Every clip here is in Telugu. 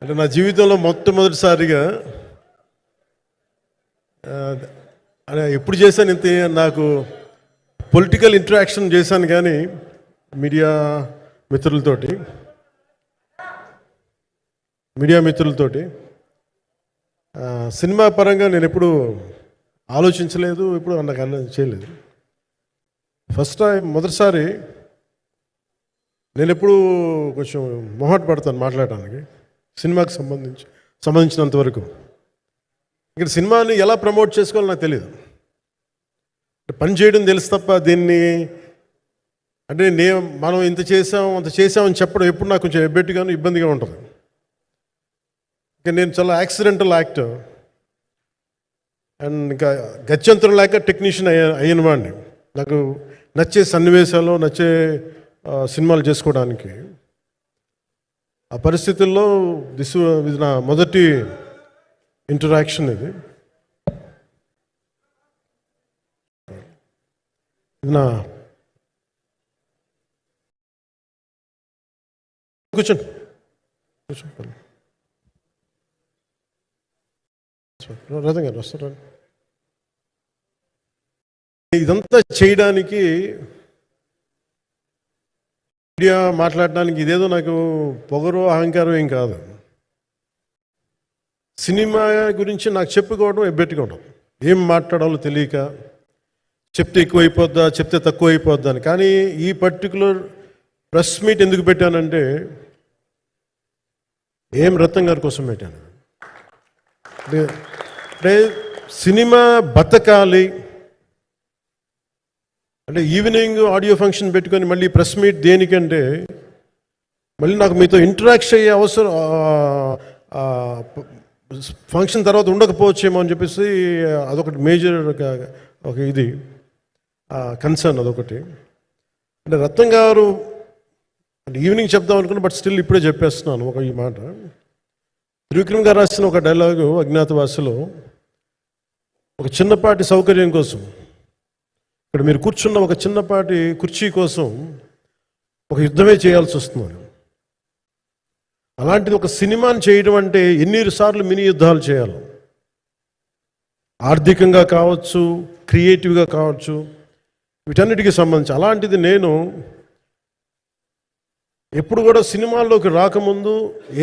అంటే నా జీవితంలో మొట్టమొదటిసారిగా ఎప్పుడు చేశాను ఇంత నాకు పొలిటికల్ ఇంటరాక్షన్ చేశాను, కానీ మీడియా మిత్రులతోటి సినిమా పరంగా నేను ఎప్పుడు ఆలోచించలేదు, ఎప్పుడు నాకు చేయలేదు. ఫస్ట్ టైం మొదటిసారి నేను ఎప్పుడు కొంచెం మొహాట పడతాను మాట్లాడటానికి సినిమాకి సంబంధించినంత వరకు. ఇక్కడ సినిమాని ఎలా ప్రమోట్ చేసుకోవాలో నాకు తెలియదు. పని చేయడం తెలుసు తప్ప దీన్ని అంటే మనం ఇంత చేసామని చెప్పడం ఎప్పుడు నాకు కొంచెం ఎబ్బెట్టుగాను ఇబ్బందిగా ఉంటుంది. ఇంకా నేను చాలా యాక్సిడెంటల్ యాక్టర్ అండ్ ఇంకా గత్యంతరం లేక టెక్నీషియన్ అయిన వాడిని. నాకు నచ్చే సన్నివేశాలు, నచ్చే సినిమాలు చేసుకోవడానికి. ఆ పరిస్థితుల్లో ఇది నా మొదటి ఇంటరాక్షన్. ఇది నా కూర్చోండి. రథం గారు వస్తారా? ఇదంతా చేయడానికి, మీడియా మాట్లాడడానికి ఇదేదో నాకు పొగరు అహంకారం ఏం కాదు. సినిమా గురించి నాకు చెప్పుకోవడం ఎబ్బెట్టుకోవడం, ఏం మాట్లాడాలో తెలియక, చెప్తే ఎక్కువైపోద్దా చెప్తే తక్కువ అయిపోద్దా అని. కానీ ఈ పర్టికులర్ ప్రెస్ మీట్ ఎందుకు పెట్టానంటే ఏం రత్నం గారి కోసం పెట్టాను. అంటే సినిమా బతకాలి అంటే ఈవినింగ్ ఆడియో ఫంక్షన్ పెట్టుకొని మళ్ళీ ప్రెస్ మీట్ దేనికంటే మళ్ళీ నాకు మీతో ఇంటరాక్ట్ అయ్యే అవసరం ఫంక్షన్ తర్వాత ఉండకపోవచ్చేమో అని చెప్పేసి అదొకటి మేజర్ ఒక ఇది కన్సర్న్. అదొకటి. అంటే రత్నం గారు అంటే ఈవినింగ్ చెప్దాం అనుకున్నా, బట్ స్టిల్ ఇప్పుడే చెప్పేస్తున్నాను ఈ మాట. త్రివిక్రమ్ గారు రాసిన ఒక డైలాగు అజ్ఞాతవాసిలో, ఒక చిన్నపాటి సౌకర్యం కోసం, ఇక్కడ మీరు కూర్చున్న ఒక చిన్నపాటి కుర్చీ కోసం ఒక యుద్ధమే చేయాల్సి వస్తుంది. అలాంటిది ఒక సినిమాని చేయడం అంటే ఎన్నిసార్లు మినీ యుద్ధాలు చేయాలి, ఆర్థికంగా కావచ్చు, క్రియేటివ్గా కావచ్చు, వీటన్నిటికీ సంబంధించి. అలాంటిది నేను ఎప్పుడు కూడా సినిమాల్లోకి రాకముందు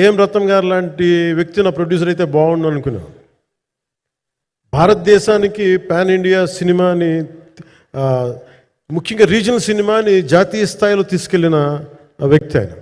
ఏం రత్నం గారు లాంటి వ్యక్తి నా ప్రొడ్యూసర్ అయితే బాగుండు అనుకున్నాను. భారతదేశానికి పాన్ ఇండియా సినిమాని, ముఖ్యంగా రీజనల్ సినిమాని జాతీయ స్థాయిలో తీసుకెళ్లిన వ్యక్తి ఆయన.